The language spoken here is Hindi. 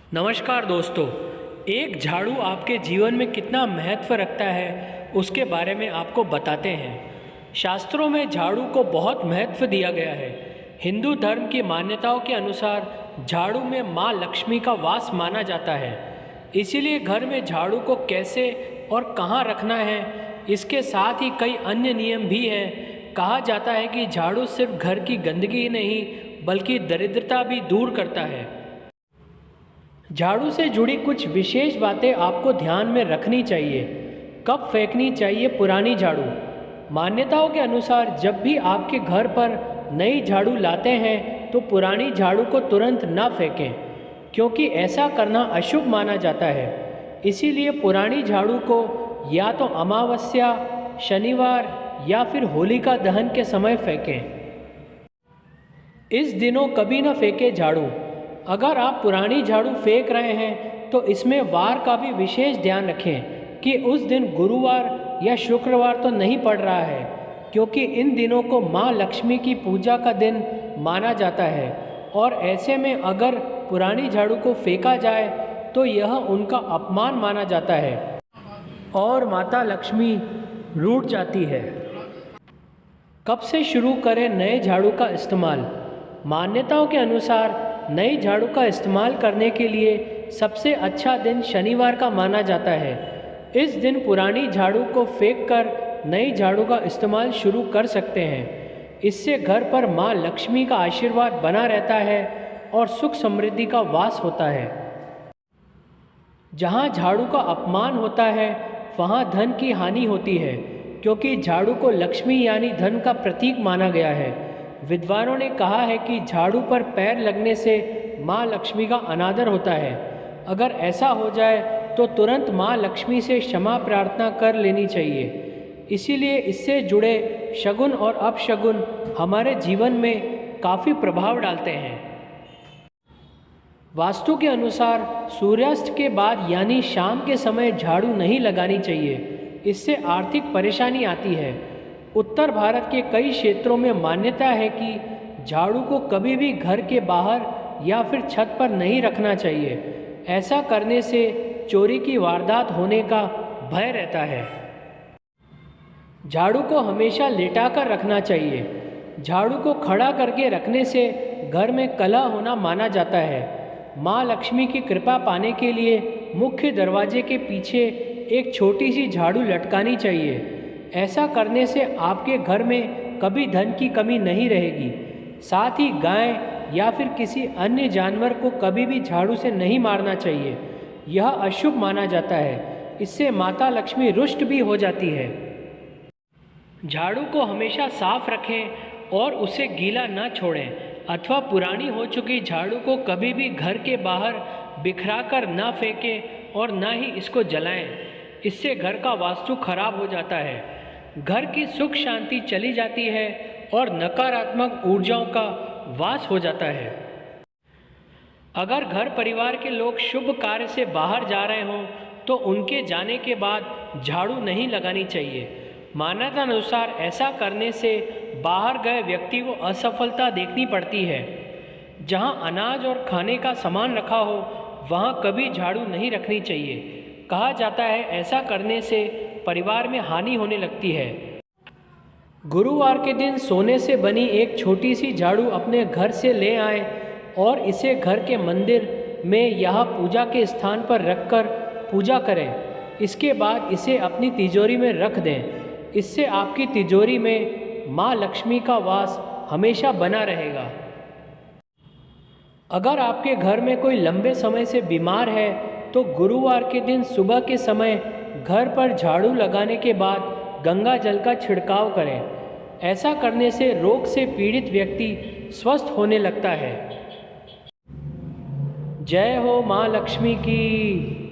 नमस्कार दोस्तों। एक झाड़ू आपके जीवन में कितना महत्व रखता है उसके बारे में आपको बताते हैं। शास्त्रों में झाड़ू को बहुत महत्व दिया गया है। हिंदू धर्म की मान्यताओं के अनुसार झाड़ू में माँ लक्ष्मी का वास माना जाता है। इसीलिए घर में झाड़ू को कैसे और कहाँ रखना है, इसके साथ ही कई अन्य नियम भी हैं। कहा जाता है कि झाड़ू सिर्फ घर की गंदगी ही नहीं बल्कि दरिद्रता भी दूर करता है। झाड़ू से जुड़ी कुछ विशेष बातें आपको ध्यान में रखनी चाहिए। कब फेंकनी चाहिए पुरानी झाड़ू? मान्यताओं के अनुसार जब भी आपके घर पर नई झाड़ू लाते हैं तो पुरानी झाड़ू को तुरंत न फेंकें, क्योंकि ऐसा करना अशुभ माना जाता है। इसीलिए पुरानी झाड़ू को या तो अमावस्या, शनिवार या फिर होलिका दहन के समय फेंकें। इस दिनों कभी न फेंकें झाड़ू। अगर आप पुरानी झाड़ू फेंक रहे हैं तो इसमें वार का भी विशेष ध्यान रखें कि उस दिन गुरुवार या शुक्रवार तो नहीं पड़ रहा है, क्योंकि इन दिनों को माँ लक्ष्मी की पूजा का दिन माना जाता है और ऐसे में अगर पुरानी झाड़ू को फेंका जाए तो यह उनका अपमान माना जाता है और माता लक्ष्मी रूठ जाती है। कब से शुरू करें नए झाड़ू का इस्तेमाल? मान्यताओं के अनुसार नई झाड़ू का इस्तेमाल करने के लिए सबसे अच्छा दिन शनिवार का माना जाता है। इस दिन पुरानी झाड़ू को फेंककर नई झाड़ू का इस्तेमाल शुरू कर सकते हैं। इससे घर पर माँ लक्ष्मी का आशीर्वाद बना रहता है और सुख समृद्धि का वास होता है। जहाँ झाड़ू का अपमान होता है वहाँ धन की हानि होती है, क्योंकि झाड़ू को लक्ष्मी यानी धन का प्रतीक माना गया है। विद्वानों ने कहा है कि झाड़ू पर पैर लगने से माँ लक्ष्मी का अनादर होता है। अगर ऐसा हो जाए तो तुरंत माँ लक्ष्मी से क्षमा प्रार्थना कर लेनी चाहिए। इसीलिए इससे जुड़े शगुन और अपशगुन हमारे जीवन में काफ़ी प्रभाव डालते हैं। वास्तु के अनुसार सूर्यास्त के बाद यानी शाम के समय झाड़ू नहीं लगानी चाहिए। इससे आर्थिक परेशानी आती है। उत्तर भारत के कई क्षेत्रों में मान्यता है कि झाड़ू को कभी भी घर के बाहर या फिर छत पर नहीं रखना चाहिए। ऐसा करने से चोरी की वारदात होने का भय रहता है। झाड़ू को हमेशा लेटाकर रखना चाहिए। झाड़ू को खड़ा करके रखने से घर में कलह होना माना जाता है। माँ लक्ष्मी की कृपा पाने के लिए मुख्य दरवाजे के पीछे एक छोटी सी झाड़ू लटकानी चाहिए। ऐसा करने से आपके घर में कभी धन की कमी नहीं रहेगी। साथ ही गाय या फिर किसी अन्य जानवर को कभी भी झाड़ू से नहीं मारना चाहिए। यह अशुभ माना जाता है। इससे माता लक्ष्मी रुष्ट भी हो जाती है। झाड़ू को हमेशा साफ रखें और उसे गीला न छोड़ें, अथवा पुरानी हो चुकी झाड़ू को कभी भी घर के बाहर बिखराकर न फेंकें और न ही इसको जलाएं। इससे घर का वास्तु खराब हो जाता है, घर की सुख शांति चली जाती है और नकारात्मक ऊर्जाओं का वास हो जाता है। अगर घर परिवार के लोग शुभ कार्य से बाहर जा रहे हों तो उनके जाने के बाद झाड़ू नहीं लगानी चाहिए। मान्यता अनुसार ऐसा करने से बाहर गए व्यक्ति को असफलता देखनी पड़ती है। जहां अनाज और खाने का सामान रखा हो वहां कभी झाड़ू नहीं रखनी चाहिए। कहा जाता है ऐसा करने से परिवार में हानि होने लगती है। गुरुवार के दिन सोने से बनी एक छोटी सी झाड़ू अपने घर से ले आएं और इसे घर के मंदिर में या पूजा के स्थान पर रखकर पूजा करें। इसके बाद इसे अपनी तिजोरी में रख दें। इससे आपकी तिजोरी में माँ लक्ष्मी का वास हमेशा बना रहेगा। अगर आपके घर में कोई लंबे समय से बीमार है तो गुरुवार के दिन सुबह के समय घर पर झाड़ू लगाने के बाद गंगा जल का छिड़काव करें। ऐसा करने से रोग से पीड़ित व्यक्ति स्वस्थ होने लगता है। जय हो माँ लक्ष्मी की।